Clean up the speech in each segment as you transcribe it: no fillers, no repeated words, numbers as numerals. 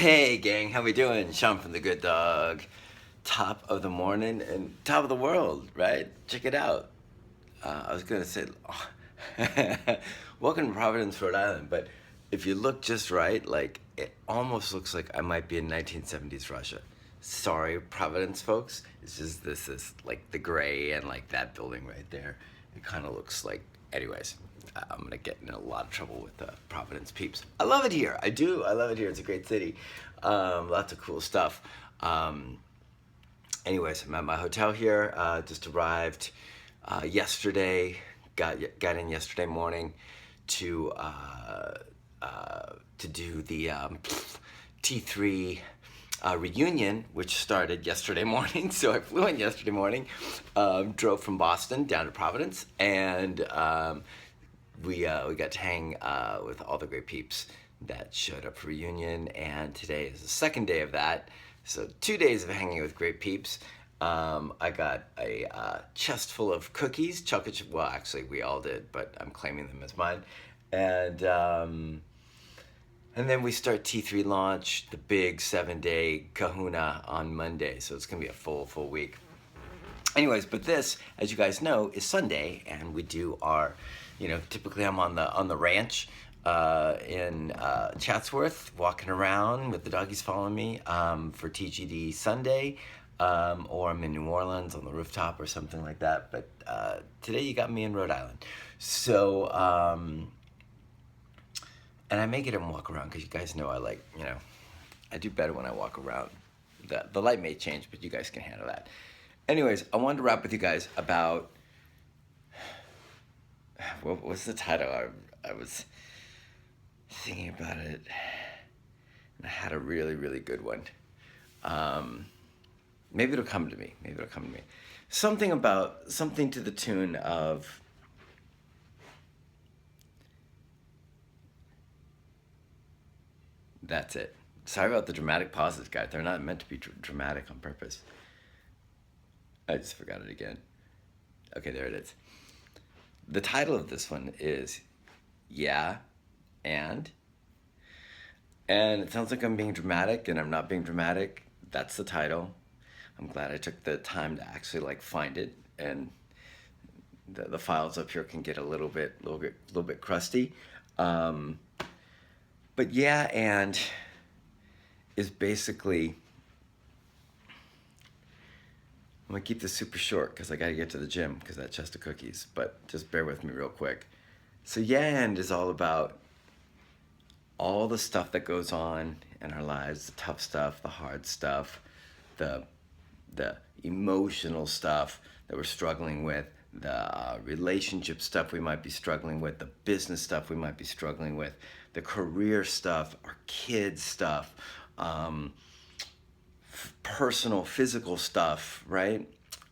Hey gang, how we doing? Sean from the Good Dog. Top of the morning and top of the world, right? Check it out. I was gonna say, welcome to Providence, Rhode Island. But if you look just right, like it almost looks like I might be in 1970s Russia. Sorry, Providence folks. It's just this is like the gray and like that building right there. It kind of looks like. Anyways, I'm gonna get in a lot of trouble with Providence peeps. I love it here. I do. I love it here. It's a great city. Lots of cool stuff. Anyways, I'm at my hotel here. Just arrived yesterday. Got in yesterday morning to do the T3 reunion, which started yesterday morning. So I flew in yesterday morning, drove from Boston down to Providence, and we got to hang with all the great peeps that showed up for reunion. And today is the second day of that. So 2 days of hanging with great peeps. I got a chest full of cookies, chocolate chip. Well, actually, we all did, but I'm claiming them as mine. And then we start T3 launch, the big 7-day kahuna on Monday. So it's going to be a full week. Anyways, but this, as you guys know, is Sunday, and we do our, typically I'm on the ranch in Chatsworth, walking around with the doggies following me for TGD Sunday, or I'm in New Orleans on the rooftop or something like that. But today you got me in Rhode Island. So, and I may get him walk around because you guys know I do better when I walk around. The light may change, but you guys can handle that. Anyways, I wanted to wrap with you guys about, what's the title? I was thinking about it, and I had a really, really good one. Maybe it'll come to me. Something to the tune of, that's it. Sorry about the dramatic pauses, guys. They're not meant to be dramatic on purpose. I just forgot it again. Okay, there it is. The title of this one is Yeah, and it sounds like I'm being dramatic, and I'm not being dramatic. That's the title. I'm glad I took the time to actually find it, and the files up here can get a little bit crusty. But yeah, and is basically, I'm gonna keep this super short because I gotta get to the gym because that chest of cookies, but just bear with me real quick. So yeah, and is all about all the stuff that goes on in our lives, the tough stuff, the hard stuff, the emotional stuff that we're struggling with, the relationship stuff we might be struggling with, the business stuff we might be struggling with, the career stuff, our kids stuff, personal, physical stuff, right?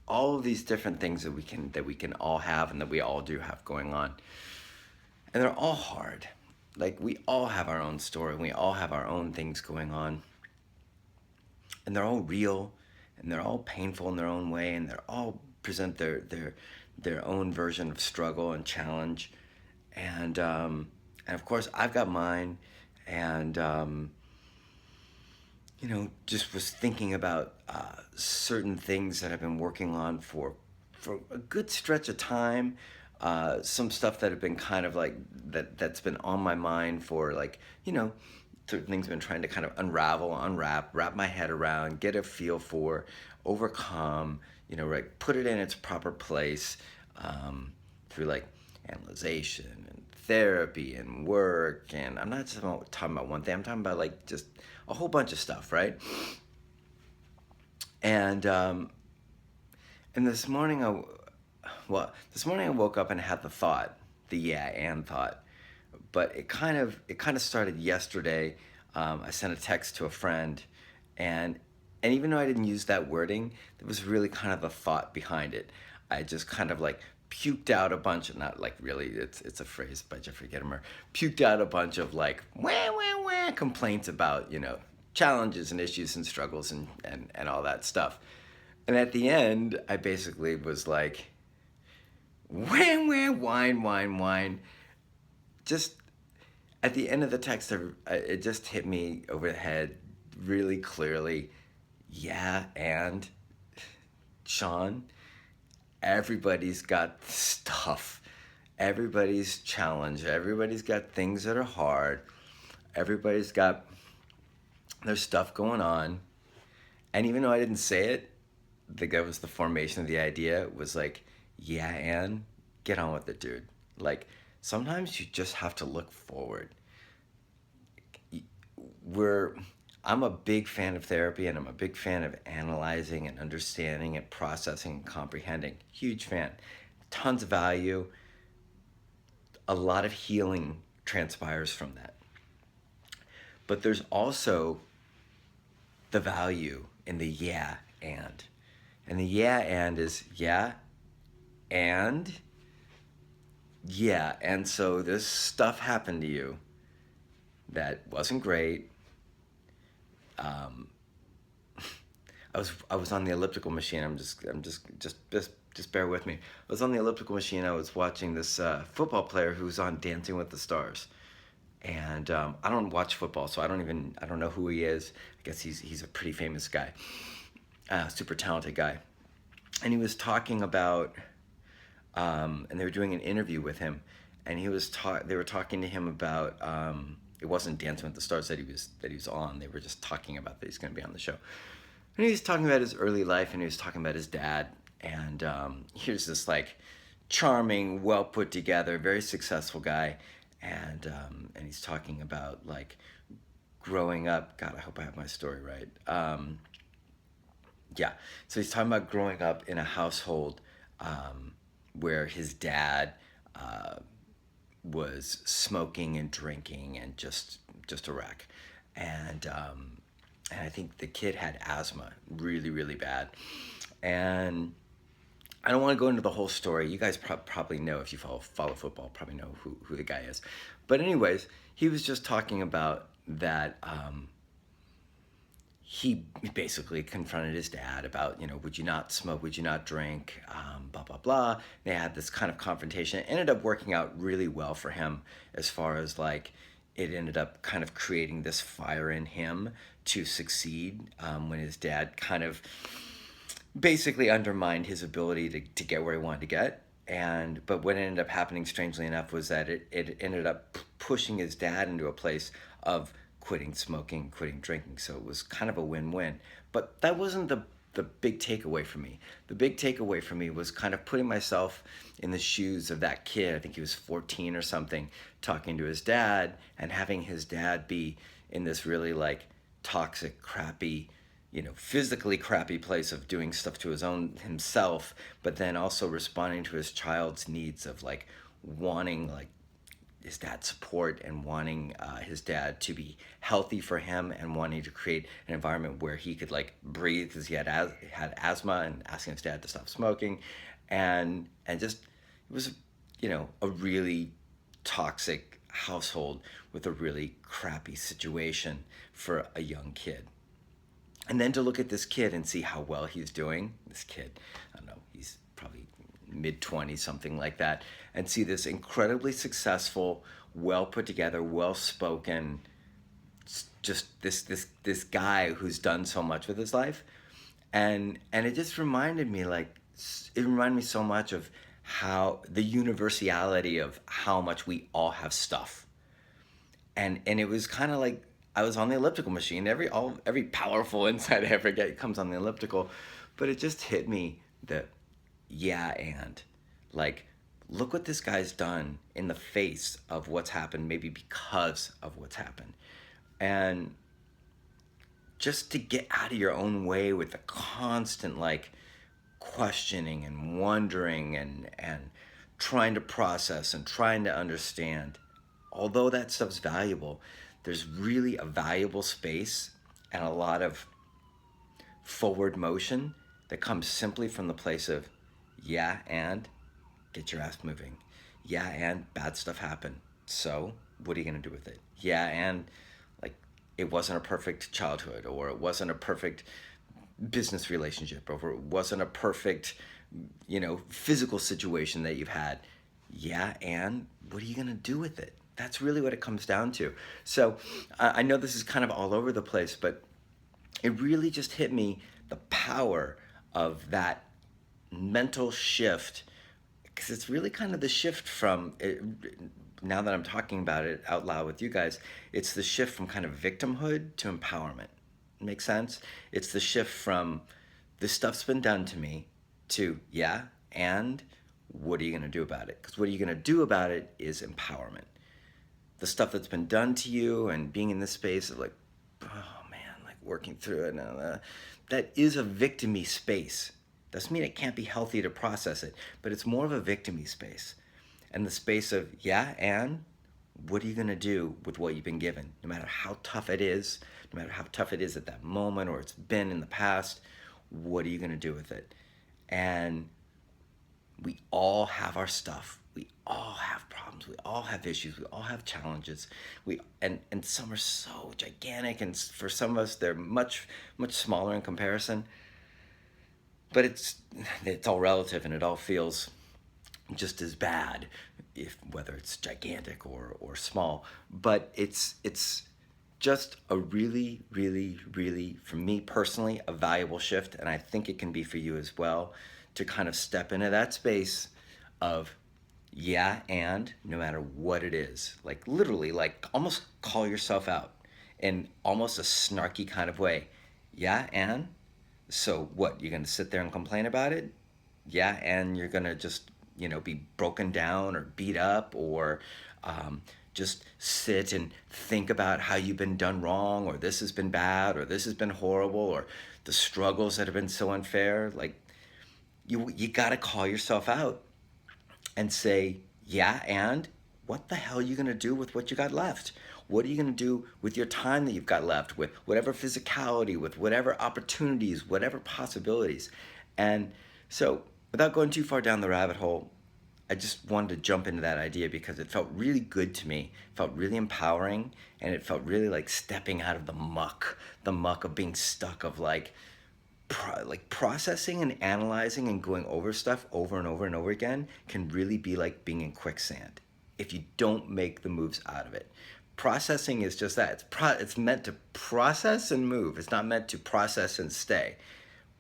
All of these different things that we can all have and that we all do have going on. And they're all hard. We all have our own story, and we all have our own things going on. And they're all real, and they're all painful in their own way, and they're all present their own version of struggle and challenge. And of course, I've got mine, and just was thinking about certain things that I've been working on for a good stretch of time. Some stuff that have been kind of that's been on my mind for certain things I've been trying to kind of wrap my head around, get a feel for, overcome, put it in its proper place through analyzation and therapy and work. And I'm not just talking about one thing, I'm talking about just a whole bunch of stuff, right? And this morning I woke up and had the thought, the yeah and thought, but it kind of started yesterday. I sent a text to a friend, and even though I didn't use that wording, there was really kind of a thought behind it. I just kind of puked out a bunch of, not really, it's a phrase by Jeffrey Gitomer, puked out a bunch of wah complaints about, challenges and issues and struggles and all that stuff. And at the end, I basically was whine. Just at the end of the text, it just hit me over the head. really clearly, yeah, and Sean, everybody's got stuff. Everybody's challenged. Everybody's got things that are hard. Everybody's got their stuff going on. And even though I didn't say it, that was the formation of the idea was like, yeah, and get on with it, dude. Like, sometimes you just have to look forward. We're I'm a big fan of therapy, and I'm a big fan of analyzing and understanding and processing and comprehending. Huge fan. Tons of value. A lot of healing transpires from that. But there's also the value in the yeah and. And the yeah and is yeah and yeah. And so this stuff happened to you that wasn't great. Um, I was on the elliptical machine. Just bear with me. I was on the elliptical machine. I was watching this football player who was on Dancing with the Stars, and I don't watch football, so I don't know who he is. I guess he's a pretty famous guy, super talented guy, and he was talking about, and they were doing an interview with him, and they were talking to him about. It wasn't Dancing with the Stars that he was on. They were just talking about that he's going to be on the show. And he was talking about his early life, and he was talking about his dad. And here's this like charming, well put together, very successful guy, and he's talking about like growing up. God, I hope I have my story right. Yeah, so he's talking about growing up in a household where his dad was smoking and drinking and just a wreck, and I think the kid had asthma, really, really bad. And I don't want to go into the whole story. You guys probably know, if you follow football, probably know who the guy is. But anyways, he was just talking about that. He basically confronted his dad about, would you not smoke? Would you not drink? Blah, blah, blah. They had this kind of confrontation. It ended up working out really well for him, as far as like, it ended up kind of creating this fire in him to succeed, when his dad kind of basically undermined his ability to get where he wanted to get. But what ended up happening, strangely enough, was that it ended up pushing his dad into a place of quitting smoking, quitting drinking. So it was kind of a win-win. But that wasn't the big takeaway for me. The big takeaway for me was kind of putting myself in the shoes of that kid. I think he was 14 or something, talking to his dad, and having his dad be in this really like toxic, crappy, physically crappy place of doing stuff to himself, but then also responding to his child's needs of like wanting like his dad's support, and wanting his dad to be healthy for him, and wanting to create an environment where he could like breathe, because he had asthma, and asking his dad to stop smoking, and just it was a really toxic household with a really crappy situation for a young kid. And then to look at this kid and see how well he's doing. This kid, I don't know, he's probably mid-20s, something like that, and see this incredibly successful, well put together, well spoken, just this guy who's done so much with his life, and it just reminded me, like, it reminded me so much of how the universality of how much we all have stuff. And it was kind of like I was on the elliptical machine. Every powerful insight I ever get comes on the elliptical, but it just hit me that, yeah, and like, look what this guy's done in the face of what's happened, maybe because of what's happened, and just to get out of your own way with the constant like questioning and wondering and trying to process and trying to understand. Although that stuff's valuable, there's really a valuable space and a lot of forward motion that comes simply from the place of, yeah, and get your ass moving. Yeah, and bad stuff happened. So what are you going to do with it? Yeah, and like, it wasn't a perfect childhood, or it wasn't a perfect business relationship, or it wasn't a perfect, physical situation that you've had. Yeah, and what are you going to do with it? That's really what it comes down to. So I know this is kind of all over the place, but it really just hit me the power of that mental shift, because it's really kind of the shift from it, now that I'm talking about it out loud with you guys, it's the shift from kind of victimhood to empowerment. Make sense? It's the shift from this stuff's been done to me to, yeah, and what are you going to do about it? Because what are you going to do about it is empowerment. The stuff that's been done to you and being in this space of like, oh man, like working through it, that is a victim-y space. Doesn't mean it can't be healthy to process it, but it's more of a victim-y space. And the space of, yeah, and what are you going to do with what you've been given? No matter how tough it is, no matter how tough it is at that moment or it's been in the past, what are you going to do with it? And we all have our stuff. We all have problems. We all have issues. We all have challenges. And some are so gigantic, and for some of us they're much smaller in comparison. But it's all relative, and it all feels just as bad, if whether it's gigantic or small. But it's just a really, for me personally, a valuable shift, and I think it can be for you as well, to kind of step into that space of, yeah, and no matter what it is, like literally, like almost call yourself out in almost a snarky kind of way. Yeah, and so what? You're gonna sit there and complain about it? Yeah, and you're gonna just, be broken down or beat up, or just sit and think about how you've been done wrong, or this has been bad, or this has been horrible, or the struggles that have been so unfair. Like, you got to call yourself out and say, yeah, and what the hell are you going to do with what you got left? What are you going to do with your time that you've got left, with whatever physicality, with whatever opportunities, whatever possibilities? And so, without going too far down the rabbit hole, I just wanted to jump into that idea because it felt really good to me. It felt really empowering, and it felt really like stepping out of the muck of being stuck, of like processing and analyzing and going over stuff over and over and over again can really be like being in quicksand if you don't make the moves out of it. Processing is just that. It's meant to process and move. It's not meant to process and stay.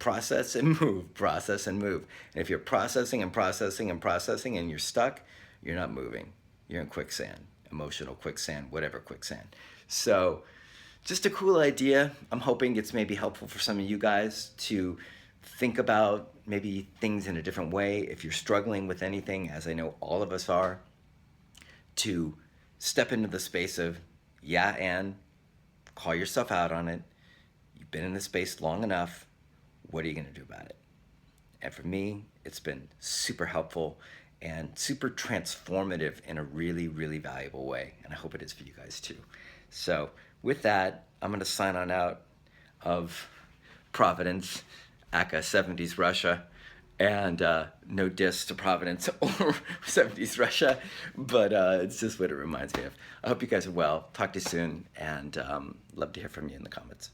Process and move, process and move. And if you're processing and processing and processing and you're stuck, you're not moving. You're in quicksand, emotional quicksand, whatever quicksand. So just a cool idea. I'm hoping it's maybe helpful for some of you guys to think about maybe things in a different way. If you're struggling with anything, as I know all of us are, to step into the space of, yeah, and call yourself out on it. You've been in this space long enough. What are you going to do about it? And for me, it's been super helpful and super transformative in a really, really valuable way. And I hope it is for you guys too. So with that, I'm going to sign on out of Providence, aka 70s Russia. And no diss to Providence or 70s Russia, but it's just what it reminds me of. I hope you guys are well. Talk to you soon, and love to hear from you in the comments.